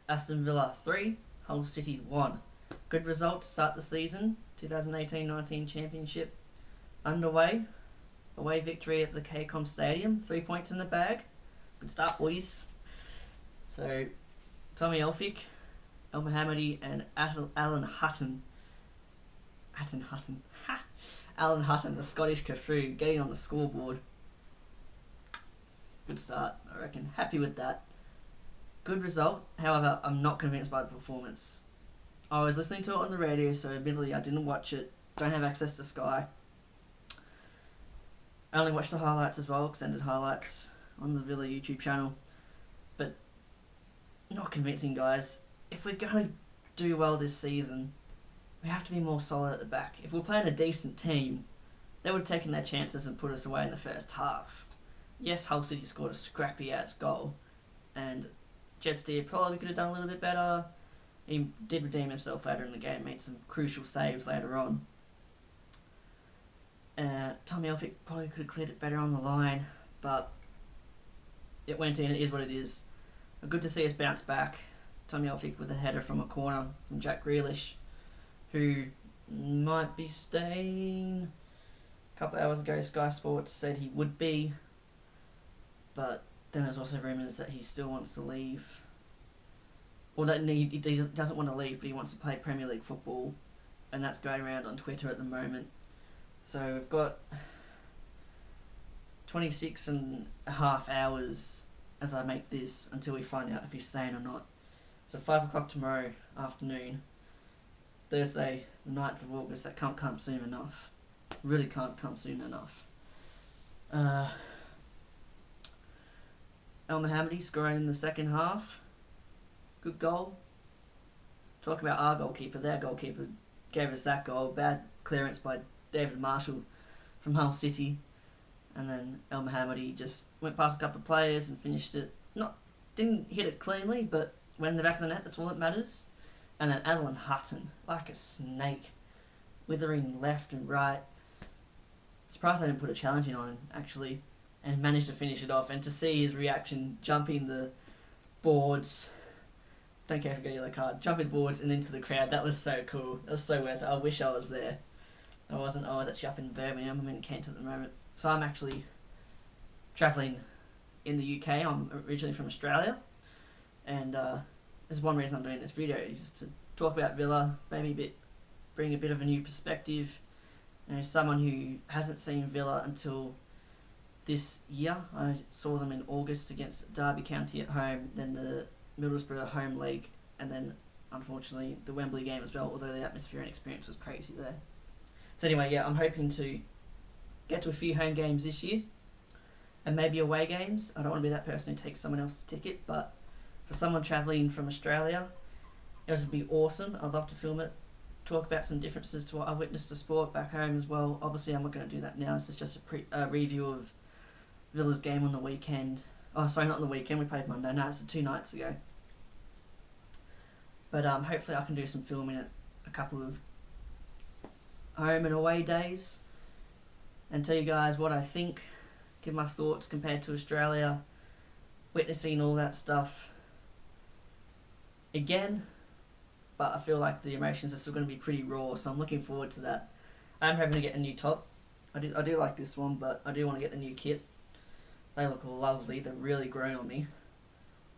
Aston Villa 3, Hull City 1. Good result to start the season. 2018-19 Championship underway. Away victory at the KCOM Stadium. 3 points in the bag. Good start, boys. So, Tommy Elphick, El Mohammadi, and Alan Hutton. Alan Hutton, the Scottish Cafu, getting on the scoreboard. Good start, I reckon. Happy with that. Good result. However, I'm not convinced by the performance. I was listening to it on the radio, so admittedly I didn't watch it. Don't have access to Sky. I only watched the highlights as well, extended highlights on the Villa YouTube channel. But not convincing, guys. If we're going to do well this season, we have to be more solid at the back. If we're playing a decent team, they would have taken their chances and put us away in the first half. Yes, Hull City scored a scrappy ass goal, and Jetsteer probably could have done a little bit better. He did redeem himself later in the game, made some crucial saves later on. Tommy Elphick probably could have cleared it better on the line, but it went in. It is what it is. Good to see us bounce back. Tommy Elphick with a header from a corner from Jack Grealish, who might be staying. A couple of hours ago, Sky Sports said he would be, but then there's also rumours that he still wants to leave. Or that he doesn't want to leave, but he wants to play Premier League football, and that's going around on Twitter at the moment. So we've got 26 and a half hours as I make this until we find out if he's staying or not. So 5 o'clock tomorrow afternoon, Thursday, the 9th of August. That can't come soon enough. Really can't come soon enough. El Mohammadi scoring in the second half. Good goal. Talk about our goalkeeper. Their goalkeeper gave us that goal. Bad clearance by David Marshall from Hull City. And then El Mohammadi just went past a couple of players and finished it. Didn't hit it cleanly, but went in the back of the net. That's all that matters. And then Alan Hutton, like a snake, withering left and right. Surprised I didn't put a challenge in on him, actually, and managed to finish it off. And to see his reaction, jumping the boards, don't care if you get a yellow card, jumping boards and into the crowd, that was so cool. That was so worth it. I wish I was there. I wasn't. I was actually up in Birmingham. I'm in Kent at the moment. So I'm actually travelling in the UK. I'm originally from Australia, and there's one reason I'm doing this video, is to talk about Villa, maybe bring a bit of a new perspective. Someone who hasn't seen Villa until this year. I saw them in August against Derby County at home, then the Middlesbrough home league, and then unfortunately the Wembley game as well, although the atmosphere and experience was crazy there. So anyway, yeah, I'm hoping to get to a few home games this year, and maybe away games. I don't want to be that person who takes someone else's ticket, but for someone travelling from Australia, it would be awesome. I'd love to film it, talk about some differences to what I've witnessed to sport back home as well. Obviously, I'm not going to do that now. This is just a review of Villa's game on the weekend. Oh, sorry, not on the weekend. We played Monday. No, it's 2 nights ago. But hopefully I can do some filming at a couple of home and away days and tell you guys what I think, give my thoughts compared to Australia, witnessing all that stuff again. But I feel like the emotions are still going to be pretty raw, so I'm looking forward to that. I'm hoping to get a new top. I do like this one, but I do want to get the new kit. They look lovely. They're really grown on me.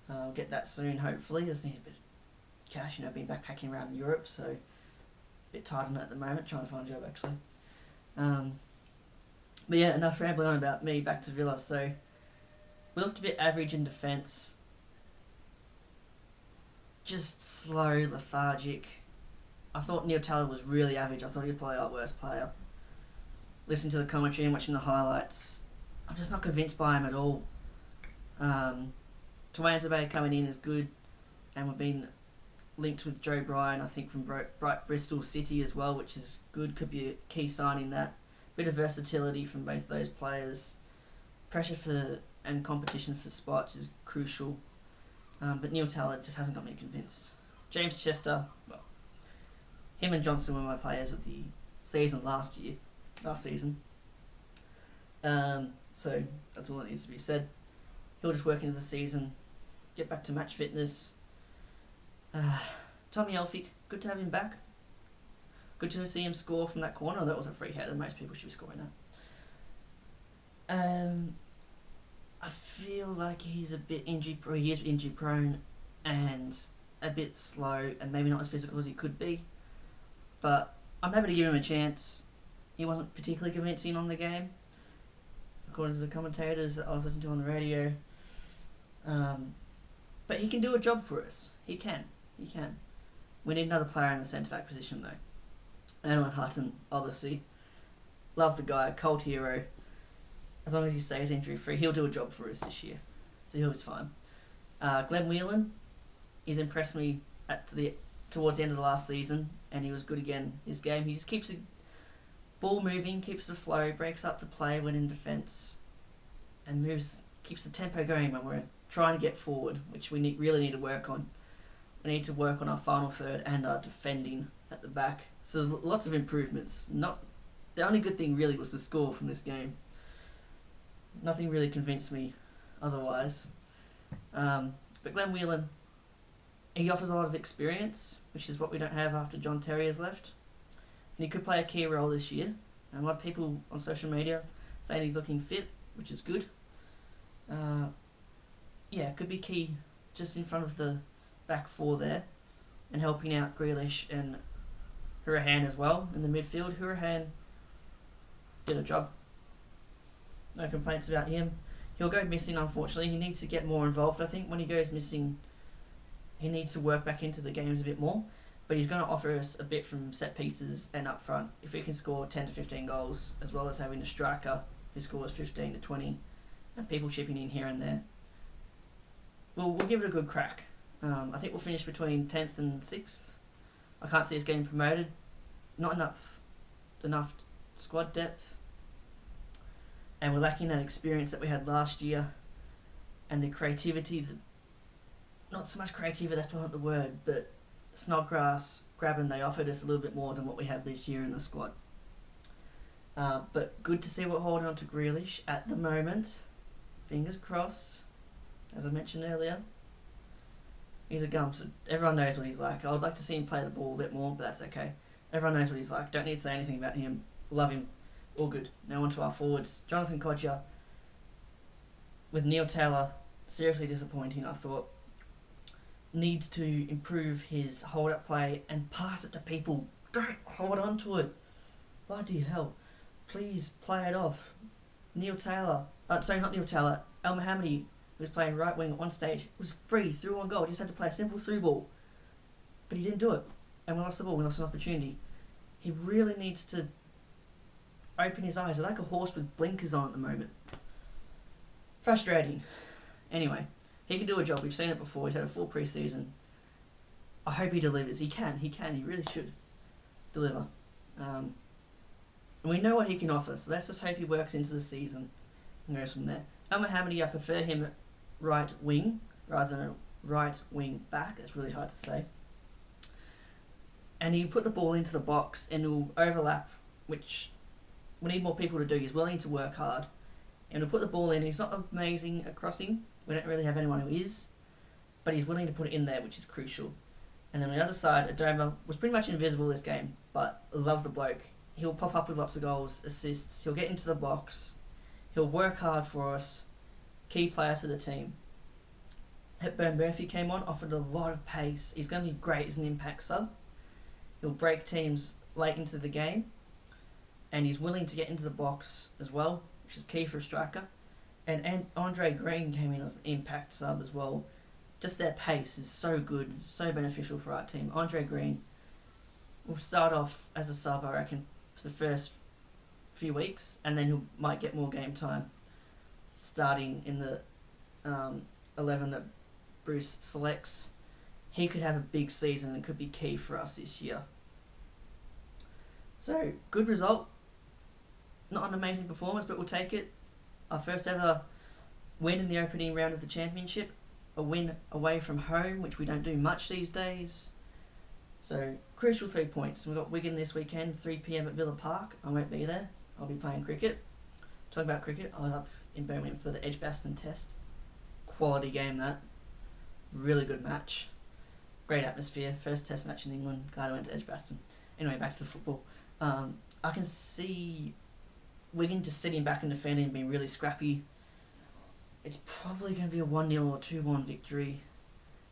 I'll get that soon, hopefully. Just need a bit of cash, been backpacking around Europe, so a bit tight on it at the moment, trying to find a job actually. But yeah, enough rambling on about me, back to Villa. So we looked a bit average in defence. Just slow, lethargic. I thought Neil Taylor was really average. I thought he was probably our worst player. Listening to the commentary and watching the highlights, I'm just not convinced by him at all. Tawanzebe coming in is good, and we've been linked with Joe Bryan, I think, from Bristol City as well, which is good. Could be a key signing that. Bit of versatility from both those players. Pressure for and competition for spots is crucial. But Neil Taylor just hasn't got me convinced. James Chester, well, him and Johnson were my players of the season last season. So that's all that needs to be said. He'll just work into the season, get back to match fitness, Tommy Elphick, good to have him back. Good to see him score from that corner. That was a free header. Most people should be scoring that. I feel like he's a bit injury prone and a bit slow and maybe not as physical as he could be. But I'm happy to give him a chance. He wasn't particularly convincing on the game, according to the commentators that I was listening to on the radio. But he can do a job for us. He can. We need another player in the centre-back position, though. Alan Hutton, obviously. Love the guy, cult hero. As long as he stays injury-free, he'll do a job for us this year. So he'll be fine. Glenn Whelan, he's impressed me towards the end of the last season, and he was good again this game. He just keeps the ball moving, keeps the flow, breaks up the play when in defence, and keeps the tempo going when we're trying to get forward, which we really need to work on. We need to work on our final third and our defending at the back. So there's lots of improvements. The only good thing really was the score from this game. Nothing really convinced me otherwise. But Glenn Whelan, he offers a lot of experience, which is what we don't have after John Terry has left. And he could play a key role this year. And a lot of people on social media saying he's looking fit, which is good. Could be key just in front of the back four there and helping out Grealish and Hurahan as well in the midfield. Hurahan did a job. No complaints about him. He'll go missing, unfortunately. He needs to get more involved. I think when he goes missing, he needs to work back into the games a bit more. But he's going to offer us a bit from set pieces and up front. If he can score 10 to 15 goals, as well as having a striker who scores 15 to 20, and people chipping in here and there, we'll give it a good crack. I think we'll finish between 10th and 6th. I can't see us getting promoted. Not enough squad depth. And we're lacking that experience that we had last year. And the creativity, not so much creativity, that's not the word, but Snodgrass, Graben, they offered us a little bit more than what we have this year in the squad. But good to see we're holding on to Grealish at the moment. Fingers crossed, as I mentioned earlier. He's a gum, so everyone knows what he's like. I would like to see him play the ball a bit more, but that's okay. Everyone knows what he's like. Don't need to say anything about him. Love him. All good. Now on to our forwards. Jonathan Kodja, with Neil Taylor, seriously disappointing, I thought. Needs to improve his hold-up play and pass it to people. Don't hold on to it. Bloody hell. Please play it off. Neil Taylor. Not Neil Taylor. El Mohammadi, who was playing right wing at one stage, was free, through on goal. He just had to play a simple through ball. But he didn't do it. And we lost the ball. We lost an opportunity. He really needs to open his eyes. He's like a horse with blinkers on at the moment. Frustrating. Anyway, he can do a job. We've seen it before. He's had a full pre-season. I hope he delivers. He can. He really should deliver. And we know what he can offer, so let's just hope he works into the season and goes from there. El Mohammadi, I prefer him at right wing rather than a right wing back. It's really hard to say. And he'll put the ball into the box and he'll overlap, which we need more people to do. He's willing to work hard. And he'll put the ball in. He's not amazing at crossing. We don't really have anyone who is. But he's willing to put it in there, which is crucial. And then on the other side, Adoma was pretty much invisible this game, but I love the bloke. He'll pop up with lots of goals, assists. He'll get into the box. He'll work hard for us. Key player to the team. Hepburn Murphy came on, offered a lot of pace. He's going to be great as an impact sub. He'll break teams late into the game. And he's willing to get into the box as well, which is key for a striker. And Andre Green came in as an impact sub as well. Just their pace is so good, so beneficial for our team. Andre Green will start off as a sub, I reckon, for the first few weeks, and then he might get more game time starting in the 11 that Bruce selects. He could have a big season and could be key for us this year. So, good result. Not an amazing performance, but we'll take it. Our first ever win in the opening round of the championship. A win away from home, which we don't do much these days. So, crucial 3 points. We've got Wigan this weekend, 3 p.m. at Villa Park. I won't be there. I'll be playing cricket. Talking about cricket, I was up in Birmingham for the Edgbaston Test. Quality game, that. Really good match. Great atmosphere. First Test match in England. Glad I went to Edgbaston. Anyway, back to the football. I can see Wigan just sitting back and defending and being really scrappy. It's probably going to be a 1-0 or 2-1 victory.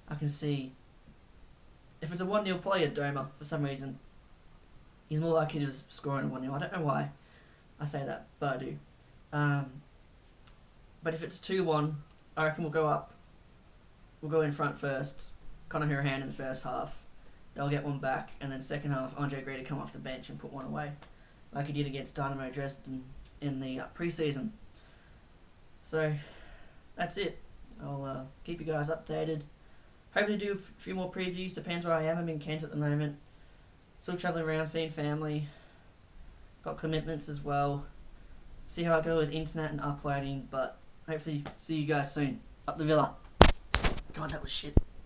I can see. If it's a 1-0, play a Doma for some reason. He's more likely to score in a 1-0. I don't know why I say that, but I do. But if it's 2-1, I reckon we'll go up. We'll go in front first. Conor Hourihane in the first half. They'll get one back, and then second half, Andre Gray to come off the bench and put one away, like he did against Dynamo Dresden in the pre-season. So, that's it. I'll keep you guys updated. Hoping to do a few more previews. Depends where I am. I'm in Kent at the moment. Still travelling around, seeing family. Got commitments as well. See how I go with internet and uploading, but hopefully see you guys soon. Up the Villa. God, that was shit.